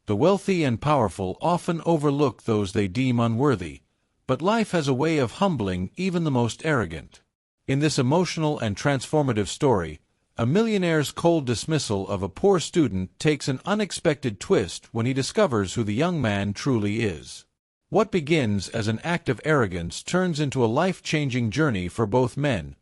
The wealthy and powerful often overlook those they deem unworthy, but life has a way of humbling even the most arrogant. In this emotional and transformative story, a millionaire's cold dismissal of a poor student takes an unexpected twist when he discovers who the young man truly is. What begins as an act of arrogance turns into a life-changing journey for both men,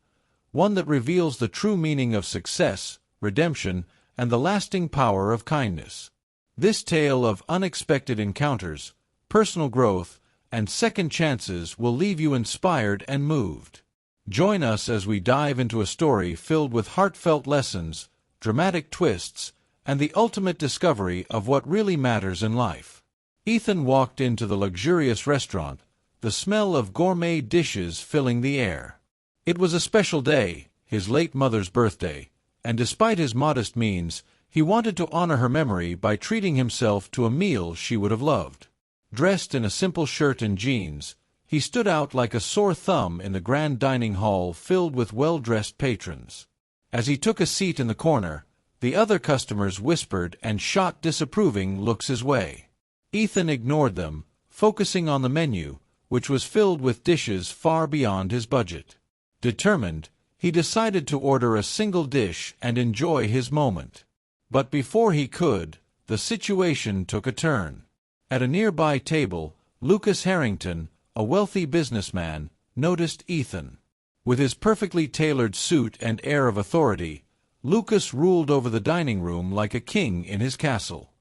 one that reveals the true meaning of success, redemption, and the lasting power of kindness. This tale of unexpected encounters, personal growth, and second chances will leave you inspired and moved. Join us as we dive into a story filled with heartfelt lessons, dramatic twists, and the ultimate discovery of what really matters in life. Ethan walked into the luxurious restaurant, the smell of gourmet dishes filling the air. It was a special day, his late mother's birthday, and despite his modest means, he wanted to honor her memory by treating himself to a meal she would have loved. Dressed in a simple shirt and jeans, he stood out like a sore thumb in the grand dining hall filled with well-dressed patrons. As he took a seat in the corner, the other customers whispered and shot disapproving looks his way. Ethan ignored them, focusing on the menu, which was filled with dishes far beyond his budget. Determined, he decided to order a single dish and enjoy his moment. But before he could, the situation took a turn. At a nearby table, Lucas Harrington, a wealthy businessman, noticed Ethan. With his perfectly tailored suit and air of authority, Lucas ruled over the dining room like a king in his castle.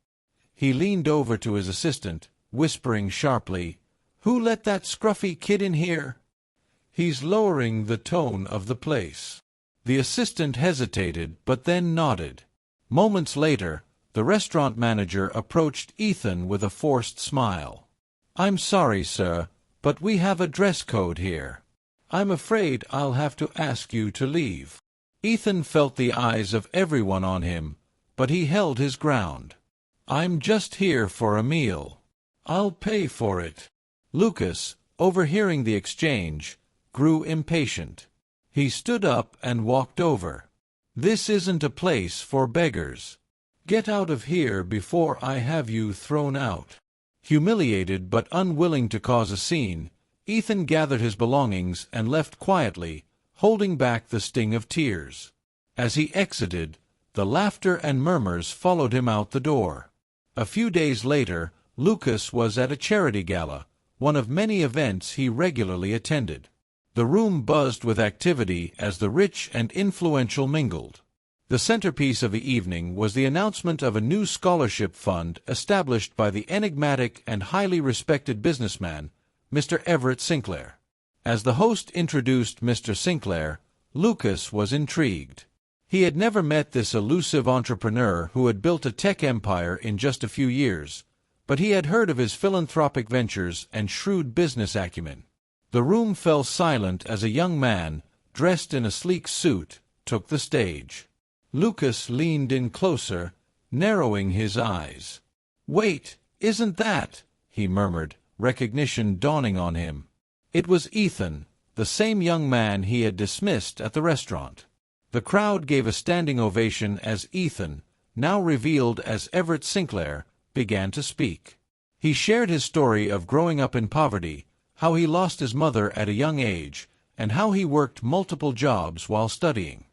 He leaned over to his assistant, whispering sharply, "Who let that scruffy kid in here?" "He's lowering the tone of the place." The assistant hesitated but then nodded. Moments later, the restaurant manager approached Ethan with a forced smile. "I'm sorry, sir, but we have a dress code here. I'm afraid I'll have to ask you to leave." Ethan felt the eyes of everyone on him, but he held his ground. "I'm just here for a meal. I'll pay for it." Lucas, overhearing the exchange, grew impatient. He stood up and walked over. "This isn't a place for beggars. Get out of here before I have you thrown out." Humiliated but unwilling to cause a scene, Ethan gathered his belongings and left quietly, holding back the sting of tears. As he exited, the laughter and murmurs followed him out the door. A few days later, Lucas was at a charity gala, one of many events he regularly attended. The room buzzed with activity as the rich and influential mingled. The centerpiece of the evening was the announcement of a new scholarship fund established by the enigmatic and highly respected businessman, Mr. Everett Sinclair. As the host introduced Mr. Sinclair, Lucas was intrigued. He had never met this elusive entrepreneur who had built a tech empire in just a few years, but he had heard of his philanthropic ventures and shrewd business acumen. The room fell silent as a young man, dressed in a sleek suit, took the stage. Lucas leaned in closer, narrowing his eyes. "Wait, isn't that?" he murmured, recognition dawning on him. It was Ethan, the same young man he had dismissed at the restaurant. The crowd gave a standing ovation as Ethan, now revealed as Everett Sinclair, began to speak. He shared his story of growing up in poverty, how he lost his mother at a young age, and how he worked multiple jobs while studying.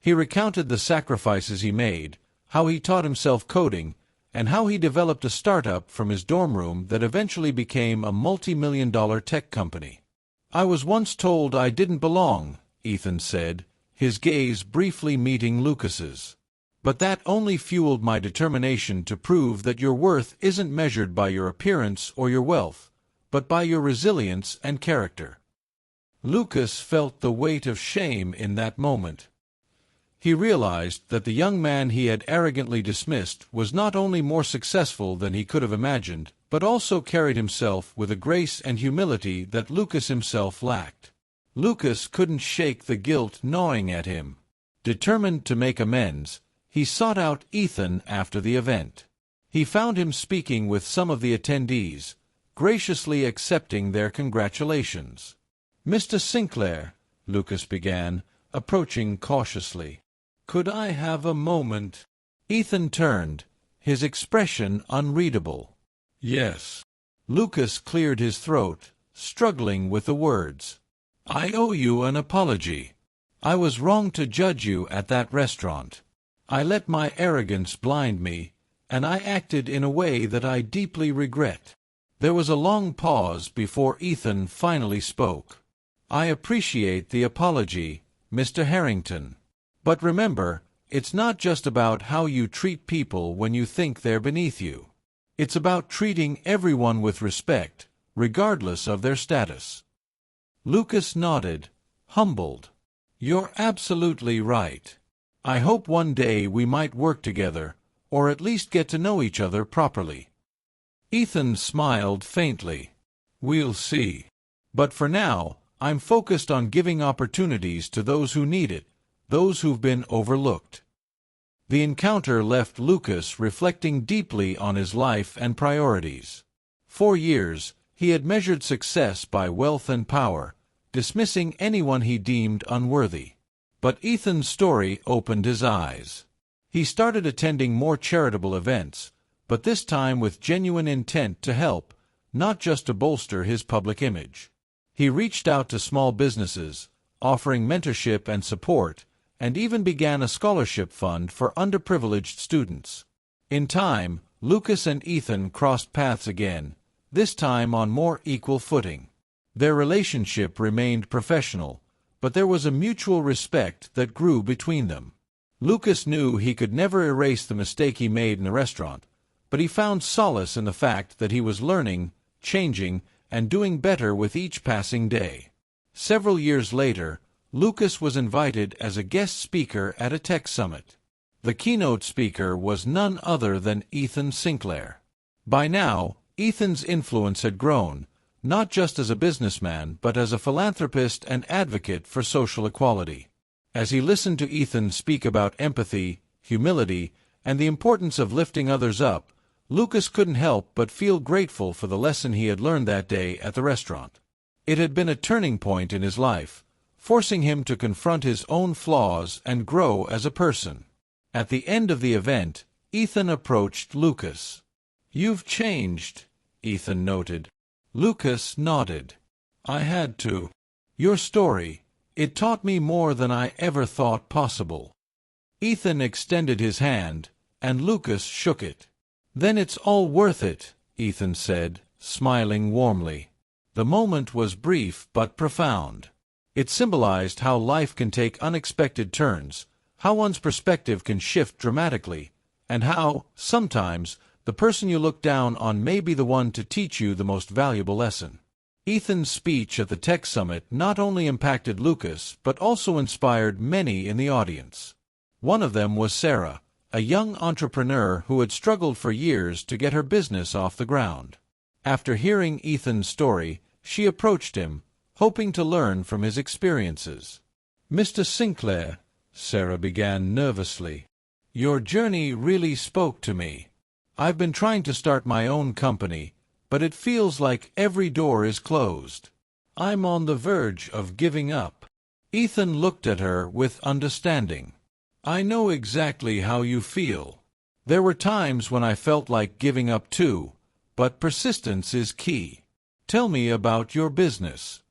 He recounted the sacrifices he made, how he taught himself coding, and how he developed a startup from his dorm room that eventually became a multi-million-dollar tech company. "I was once told I didn't belong," Ethan said, his gaze briefly meeting Lucas's. "But that only fueled my determination to prove that your worth isn't measured by your appearance or your wealth, but by your resilience and character." Lucas felt the weight of shame in that moment. He realized that the young man he had arrogantly dismissed was not only more successful than he could have imagined, but also carried himself with a grace and humility that Lucas himself lacked. Lucas couldn't shake the guilt gnawing at him. Determined to make amends, he sought out Ethan after the event. He found him speaking with some of the attendees, graciously accepting their congratulations. "Mr. Sinclair," Lucas began, approaching cautiously. "Could I have a moment?" Ethan turned, his expression unreadable. "Yes." Lucas cleared his throat, struggling with the words. "I owe you an apology. I was wrong to judge you at that restaurant. I let my arrogance blind me, and I acted in a way that I deeply regret." There was a long pause before Ethan finally spoke. "I appreciate the apology, Mr. Harrington. But remember, it's not just about how you treat people when you think they're beneath you. It's about treating everyone with respect, regardless of their status." Lucas nodded, humbled. "You're absolutely right. I hope one day we might work together, or at least get to know each other properly." Ethan smiled faintly. "We'll see. But for now, I'm focused on giving opportunities to those who need it, those who've been overlooked." The encounter left Lucas reflecting deeply on his life and priorities. For years, he had measured success by wealth and power, dismissing anyone he deemed unworthy. But Ethan's story opened his eyes. He started attending more charitable events, but this time with genuine intent to help, not just to bolster his public image. He reached out to small businesses, offering mentorship and support, and even began a scholarship fund for underprivileged students. In time, Lucas and Ethan crossed paths again, this time on more equal footing. Their relationship remained professional, but there was a mutual respect that grew between them. Lucas knew he could never erase the mistake he made in the restaurant, but he found solace in the fact that he was learning, changing, and doing better with each passing day. Several years later, Lucas was invited as a guest speaker at a tech summit. The keynote speaker was none other than Ethan Sinclair. By now, Ethan's influence had grown, not just as a businessman but as a philanthropist and advocate for social equality. As he listened to Ethan speak about empathy, humility, and the importance of lifting others up, Lucas couldn't help but feel grateful for the lesson he had learned that day at the restaurant. It had been a turning point in his life, forcing him to confront his own flaws and grow as a person. At the end of the event, Ethan approached Lucas. "You've changed," Ethan noted. Lucas nodded. "I had to. Your story, it taught me more than I ever thought possible." Ethan extended his hand, and Lucas shook it. "Then it's all worth it," Ethan said, smiling warmly. The moment was brief but profound. It symbolized how life can take unexpected turns, how one's perspective can shift dramatically, and how, sometimes, the person you look down on may be the one to teach you the most valuable lesson. Ethan's speech at the Tech Summit not only impacted Lucas but also inspired many in the audience. One of them was Sarah, a young entrepreneur who had struggled for years to get her business off the ground. After hearing Ethan's story, she approached him, hoping to learn from his experiences. "Mr. Sinclair," Sarah began nervously, "your journey really spoke to me. I've been trying to start my own company, but it feels like every door is closed. I'm on the verge of giving up." Ethan looked at her with understanding. "I know exactly how you feel. There were times when I felt like giving up too, but persistence is key. Tell me about your business."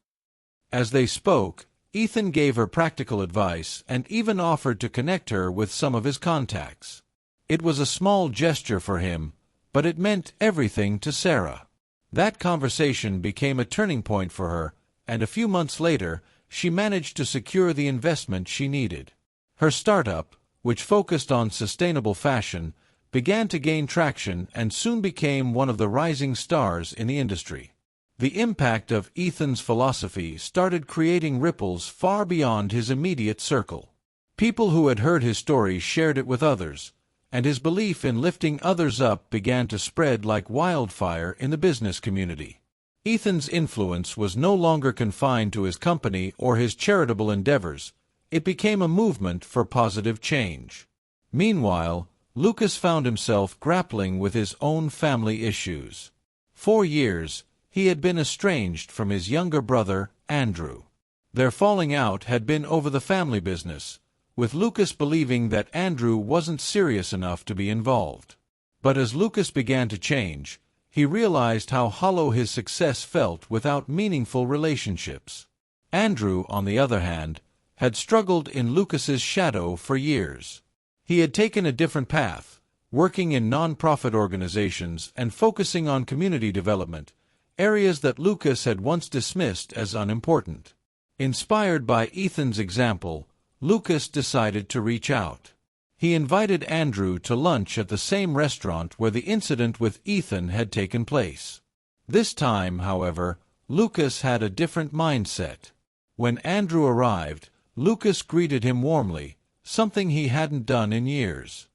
As they spoke, Ethan gave her practical advice and even offered to connect her with some of his contacts. It was a small gesture for him, but it meant everything to Sarah. That conversation became a turning point for her, and a few months later, she managed to secure the investment she needed. Her startup, which focused on sustainable fashion, began to gain traction and soon became one of the rising stars in the industry. The impact of Ethan's philosophy started creating ripples far beyond his immediate circle. People who had heard his story shared it with others, and his belief in lifting others up began to spread like wildfire in the business community. Ethan's influence was no longer confined to his company or his charitable endeavors. It became a movement for positive change. Meanwhile, Lucas found himself grappling with his own family issues. For years, he had been estranged from his younger brother, Andrew. Their falling out had been over the family business, with Lucas believing that Andrew wasn't serious enough to be involved. But as Lucas began to change, he realized how hollow his success felt without meaningful relationships. Andrew, on the other hand, had struggled in Lucas's shadow for years. He had taken a different path, working in non-profit organizations and focusing on community development, areas that Lucas had once dismissed as unimportant. Inspired by Ethan's example, Lucas decided to reach out. He invited Andrew to lunch at the same restaurant where the incident with Ethan had taken place. This time, however, Lucas had a different mindset. When Andrew arrived, Lucas greeted him warmly, something he hadn't done in years.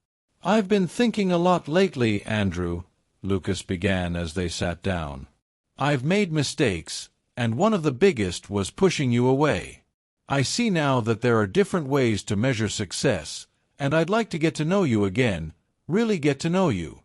"I've been thinking a lot lately, Andrew," Lucas began as they sat down. "I've made mistakes, and one of the biggest was pushing you away. I see now that there are different ways to measure success, and I'd like to get to know you again, really get to know you."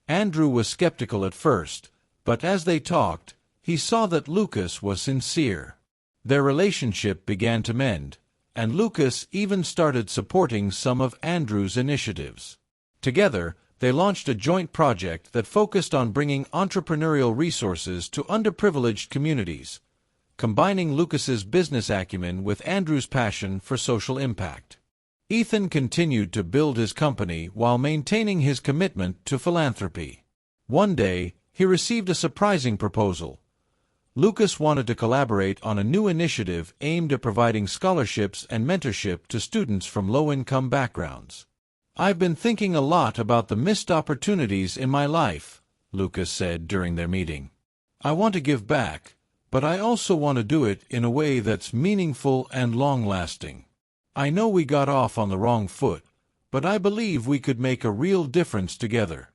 Andrew was skeptical at first, but as they talked, he saw that Lucas was sincere. Their relationship began to mend, and Lucas even started supporting some of Andrew's initiatives. Together, they launched a joint project that focused on bringing entrepreneurial resources to underprivileged communities, combining Lucas's business acumen with Andrew's passion for social impact. Ethan continued to build his company while maintaining his commitment to philanthropy. One day, he received a surprising proposal. Lucas wanted to collaborate on a new initiative aimed at providing scholarships and mentorship to students from low-income backgrounds. "I've been thinking a lot about the missed opportunities in my life," Lucas said during their meeting. "I want to give back, but I also want to do it in a way that's meaningful and long-lasting. I know we got off on the wrong foot, but I believe we could make a real difference together."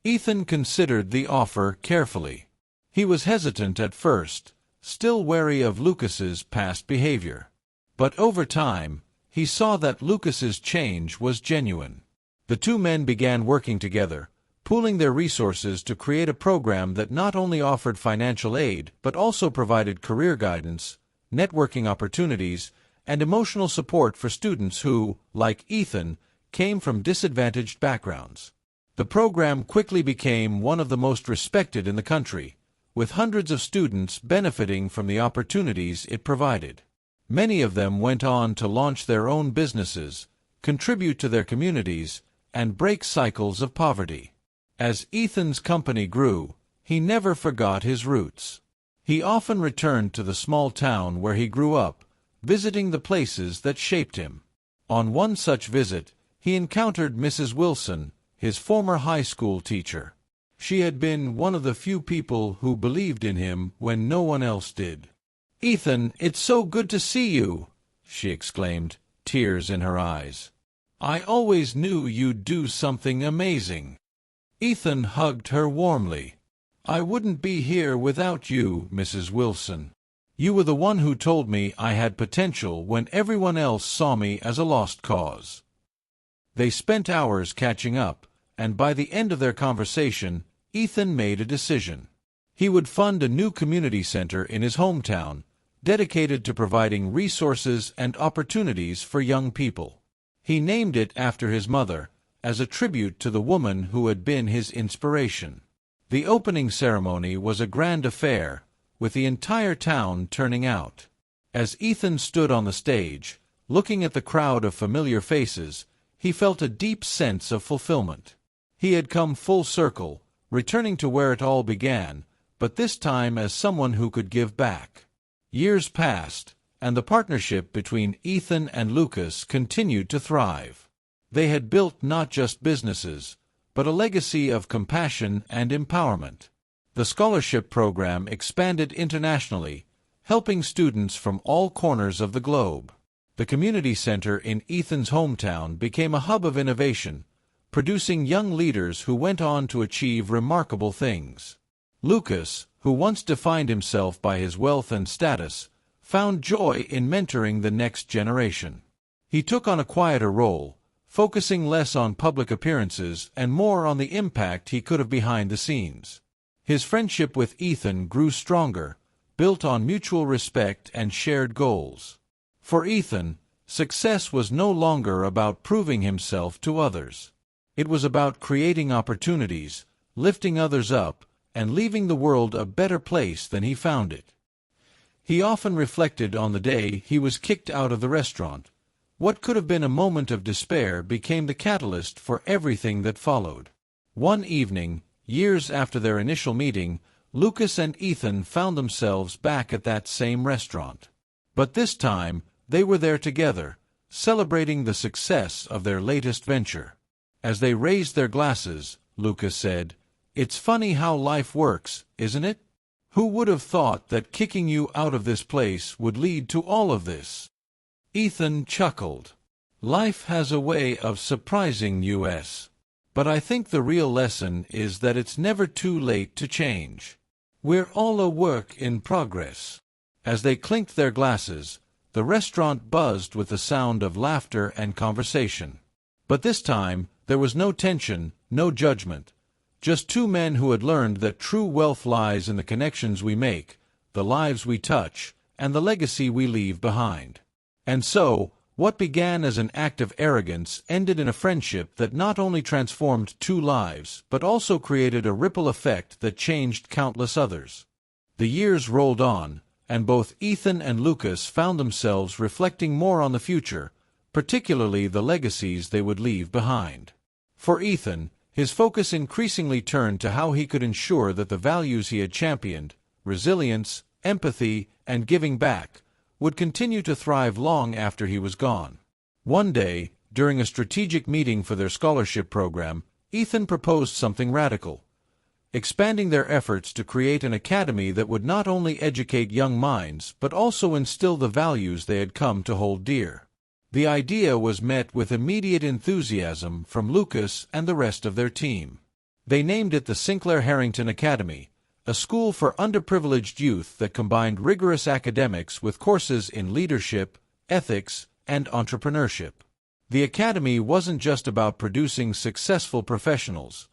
Ethan considered the offer carefully. He was hesitant at first, still wary of Lucas's past behavior. But over time, he saw that Lucas's change was genuine. The two men began working together, pooling their resources to create a program that not only offered financial aid but also provided career guidance, networking opportunities, and emotional support for students who, like Ethan, came from disadvantaged backgrounds. The program quickly became one of the most respected in the country, with hundreds of students benefiting from the opportunities it provided. Many of them went on to launch their own businesses, contribute to their communities, and break cycles of poverty. As Ethan's company grew, he never forgot his roots. He often returned to the small town where he grew up, visiting the places that shaped him. On one such visit, he encountered Mrs. Wilson, his former high school teacher. She had been one of the few people who believed in him when no one else did. "Ethan, it's so good to see you," she exclaimed, tears in her eyes. "I always knew you'd do something amazing." Ethan hugged her warmly. "I wouldn't be here without you, Mrs. Wilson. You were the one who told me I had potential when everyone else saw me as a lost cause." They spent hours catching up, and by the end of their conversation, Ethan made a decision. He would fund a new community center in his hometown, dedicated to providing resources and opportunities for young people. He named it after his mother, as a tribute to the woman who had been his inspiration. The opening ceremony was a grand affair, with the entire town turning out. As Ethan stood on the stage, looking at the crowd of familiar faces, he felt a deep sense of fulfillment. He had come full circle, returning to where it all began, but this time as someone who could give back. Years passed, and the partnership between Ethan and Lucas continued to thrive. They had built not just businesses, but a legacy of compassion and empowerment. The scholarship program expanded internationally, helping students from all corners of the globe. The community center in Ethan's hometown became a hub of innovation, producing young leaders who went on to achieve remarkable things. Lucas, who once defined himself by his wealth and status, found joy in mentoring the next generation. He took on a quieter role, focusing less on public appearances and more on the impact he could have behind the scenes. His friendship with Ethan grew stronger, built on mutual respect and shared goals. For Ethan, success was no longer about proving himself to others. It was about creating opportunities, lifting others up, and leaving the world a better place than he found it. He often reflected on the day he was kicked out of the restaurant. What could have been a moment of despair became the catalyst for everything that followed. One evening, years after their initial meeting, Lucas and Ethan found themselves back at that same restaurant. But this time, they were there together, celebrating the success of their latest venture. As they raised their glasses, Lucas said, "It's funny how life works, isn't it? Who would have thought that kicking you out of this place would lead to all of this?" Ethan chuckled. "Life has a way of surprising us. But I think the real lesson is that it's never too late to change. We're all a work in progress." As they clinked their glasses, the restaurant buzzed with the sound of laughter and conversation. But this time, there was no tension, no judgment. Just two men who had learned that true wealth lies in the connections we make, the lives we touch, and the legacy we leave behind. And so, what began as an act of arrogance ended in a friendship that not only transformed two lives, but also created a ripple effect that changed countless others. The years rolled on, and both Ethan and Lucas found themselves reflecting more on the future, particularly the legacies they would leave behind. For Ethan, his focus increasingly turned to how he could ensure that the values he had championed, resilience, empathy, and giving back, would continue to thrive long after he was gone. One day, during a strategic meeting for their scholarship program, Ethan proposed something radical: expanding their efforts to create an academy that would not only educate young minds but also instill the values they had come to hold dear. The idea was met with immediate enthusiasm from Lucas and the rest of their team. They named it the Sinclair Harrington Academy, a school for underprivileged youth that combined rigorous academics with courses in leadership, ethics, and entrepreneurship. The academy wasn't just about producing successful professionals.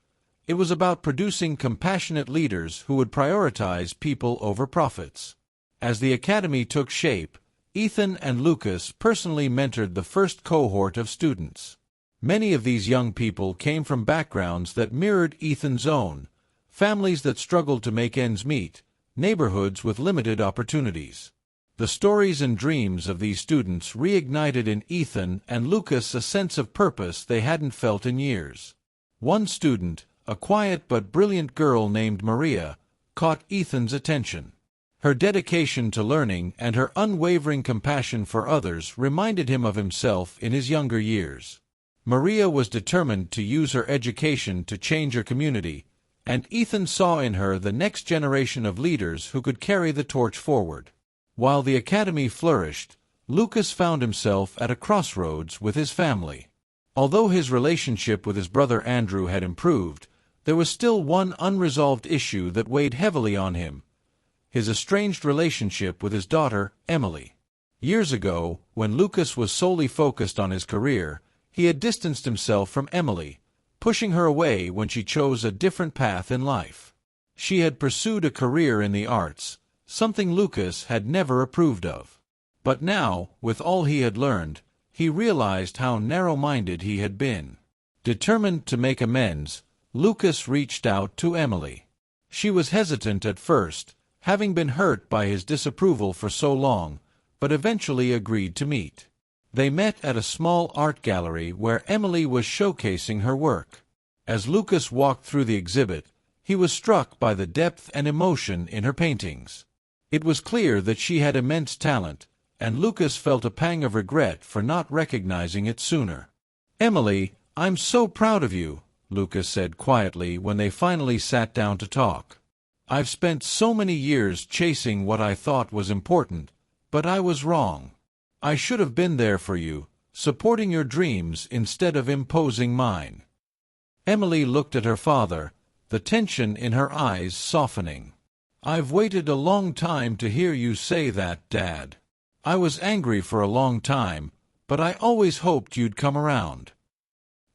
It was about producing compassionate leaders who would prioritize people over profits. As the academy took shape, Ethan and Lucas personally mentored the first cohort of students. Many of these young people came from backgrounds that mirrored Ethan's own: families that struggled to make ends meet, neighborhoods with limited opportunities. The stories and dreams of these students reignited in Ethan and Lucas a sense of purpose they hadn't felt in years. One student, a quiet but brilliant girl named Maria, caught Ethan's attention. Her dedication to learning and her unwavering compassion for others reminded him of himself in his younger years. Maria was determined to use her education to change her community, and Ethan saw in her the next generation of leaders who could carry the torch forward. While the academy flourished, Lucas found himself at a crossroads with his family. Although his relationship with his brother Andrew had improved, there was still one unresolved issue that weighed heavily on him: his estranged relationship with his daughter, Emily. Years ago, when Lucas was solely focused on his career, he had distanced himself from Emily, pushing her away when she chose a different path in life. She had pursued a career in the arts, something Lucas had never approved of. But now, with all he had learned, he realized how narrow-minded he had been. Determined to make amends, Lucas reached out to Emily. She was hesitant at first, having been hurt by his disapproval for so long, but eventually agreed to meet. They met at a small art gallery where Emily was showcasing her work. As Lucas walked through the exhibit, he was struck by the depth and emotion in her paintings. It was clear that she had immense talent, and Lucas felt a pang of regret for not recognizing it sooner. "Emily, I'm so proud of you," Lucas said quietly when they finally sat down to talk. "I've spent so many years chasing what I thought was important, but I was wrong. I should have been there for you, supporting your dreams instead of imposing mine." Emily looked at her father, the tension in her eyes softening. "I've waited a long time to hear you say that, Dad. I was angry for a long time, but I always hoped you'd come around."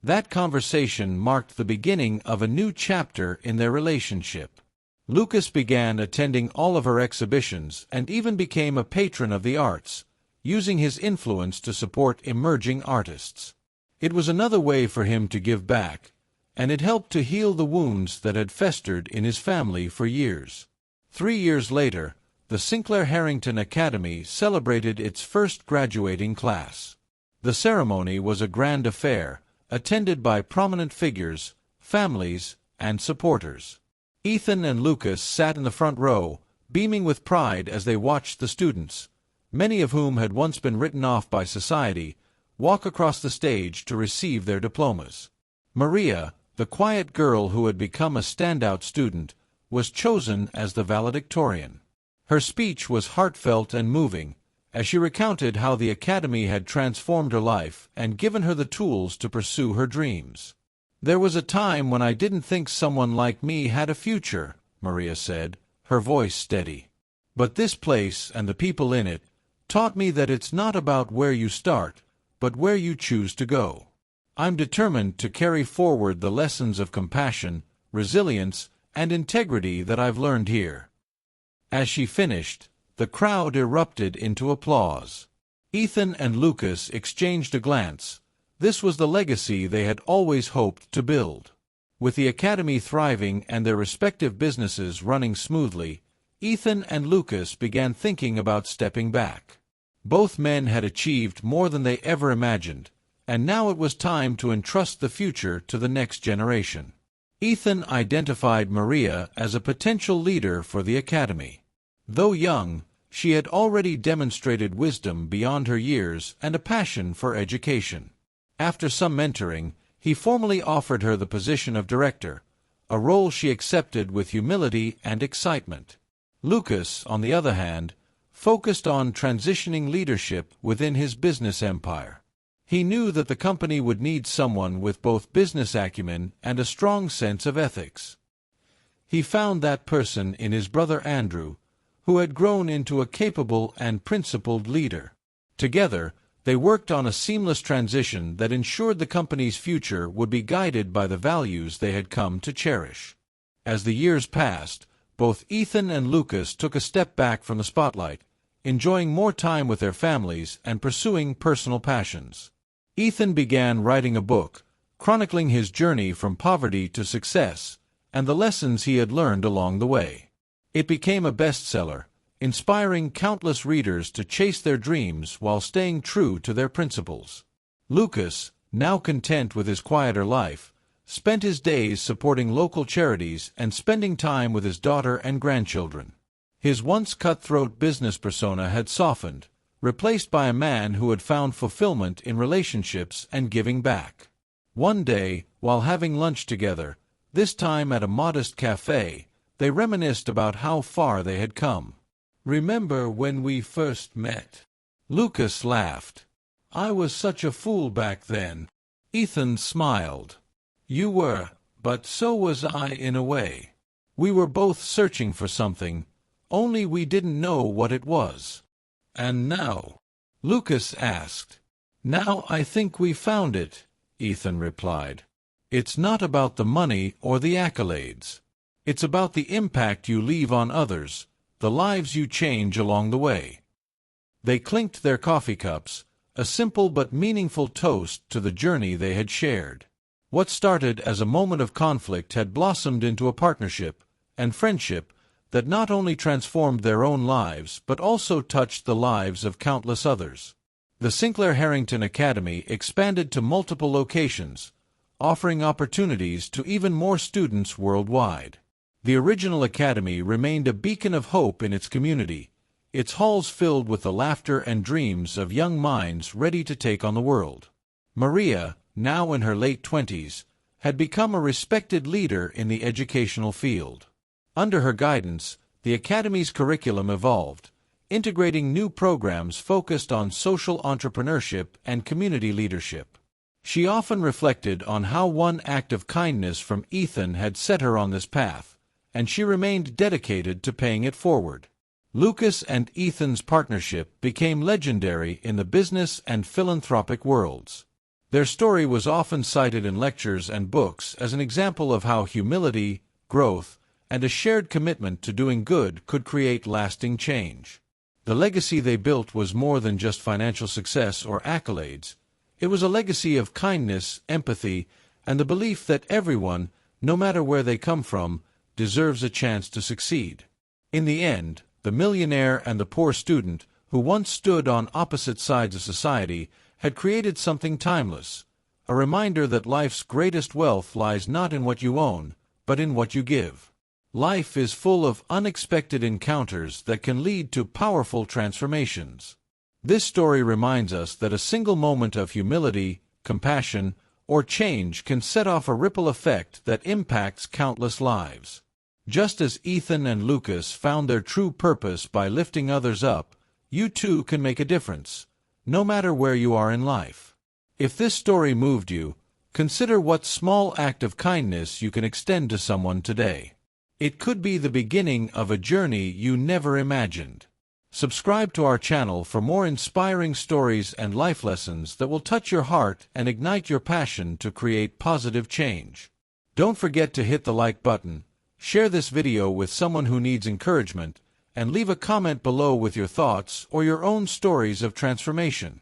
That conversation marked the beginning of a new chapter in their relationship. Lucas began attending all of her exhibitions and even became a patron of the arts, using his influence to support emerging artists. It was another way for him to give back, and it helped to heal the wounds that had festered in his family for years. 3 years later, the Sinclair Harrington Academy celebrated its first graduating class. The ceremony was a grand affair, attended by prominent figures, families, and supporters. Ethan and Lucas sat in the front row, beaming with pride as they watched the students, many of whom had once been written off by society, walk across the stage to receive their diplomas. Maria, the quiet girl who had become a standout student, was chosen as the valedictorian. Her speech was heartfelt and moving, as she recounted how the academy had transformed her life and given her the tools to pursue her dreams. "There was a time when I didn't think someone like me had a future," Maria said, her voice steady. "But this place and the people in it taught me that it's not about where you start, but where you choose to go. I'm determined to carry forward the lessons of compassion, resilience, and integrity that I've learned here." As she finished, the crowd erupted into applause. Ethan and Lucas exchanged a glance. This was the legacy they had always hoped to build. With the academy thriving and their respective businesses running smoothly, Ethan and Lucas began thinking about stepping back. Both men had achieved more than they ever imagined, and now it was time to entrust the future to the next generation. Ethan identified Maria as a potential leader for the academy. Though young, she had already demonstrated wisdom beyond her years and a passion for education. After some mentoring, he formally offered her the position of director, a role she accepted with humility and excitement. Lucas, on the other hand, focused on transitioning leadership within his business empire. He knew that the company would need someone with both business acumen and a strong sense of ethics. He found that person in his brother Andrew, who had grown into a capable and principled leader. Together, they worked on a seamless transition that ensured the company's future would be guided by the values they had come to cherish. As the years passed, both Ethan and Lucas took a step back from the spotlight, enjoying more time with their families and pursuing personal passions. Ethan began writing a book, chronicling his journey from poverty to success, and the lessons he had learned along the way. It became a bestseller, inspiring countless readers to chase their dreams while staying true to their principles. Lucas, now content with his quieter life, spent his days supporting local charities and spending time with his daughter and grandchildren. His once cutthroat business persona had softened, replaced by a man who had found fulfillment in relationships and giving back. One day, while having lunch together, this time at a modest cafe, they reminisced about how far they had come. "Remember when we first met?" Lucas laughed. "I was such a fool back then." Ethan smiled. "You were, but so was I in a way. We were both searching for something, only we didn't know what it was." "And now?" Lucas asked. "Now I think we found it," Ethan replied. "It's not about the money or the accolades. It's about the impact you leave on others, the lives you change along the way." They clinked their coffee cups, a simple but meaningful toast to the journey they had shared. What started as a moment of conflict had blossomed into a partnership and friendship that not only transformed their own lives but also touched the lives of countless others. The Sinclair Harrington Academy expanded to multiple locations, offering opportunities to even more students worldwide. The original academy remained a beacon of hope in its community, its halls filled with the laughter and dreams of young minds ready to take on the world. Maria, now in her late 20s, had become a respected leader in the educational field. Under her guidance, the Academy's curriculum evolved, integrating new programs focused on social entrepreneurship and community leadership. She often reflected on how one act of kindness from Ethan had set her on this path, and she remained dedicated to paying it forward. Lucas and Ethan's partnership became legendary in the business and philanthropic worlds. Their story was often cited in lectures and books as an example of how humility, growth, and a shared commitment to doing good could create lasting change. The legacy they built was more than just financial success or accolades. It was a legacy of kindness, empathy, and the belief that everyone, no matter where they come from, deserves a chance to succeed. In the end, the millionaire and the poor student, who once stood on opposite sides of society, had created something timeless, a reminder that life's greatest wealth lies not in what you own, but in what you give. Life is full of unexpected encounters that can lead to powerful transformations. This story reminds us that a single moment of humility, compassion, or change can set off a ripple effect that impacts countless lives. Just as Ethan and Lucas found their true purpose by lifting others up, you too can make a difference, no matter where you are in life. If this story moved you, consider what small act of kindness you can extend to someone today. It could be the beginning of a journey you never imagined. Subscribe to our channel for more inspiring stories and life lessons that will touch your heart and ignite your passion to create positive change. Don't forget to hit the like button, share this video with someone who needs encouragement, and leave a comment below with your thoughts or your own stories of transformation.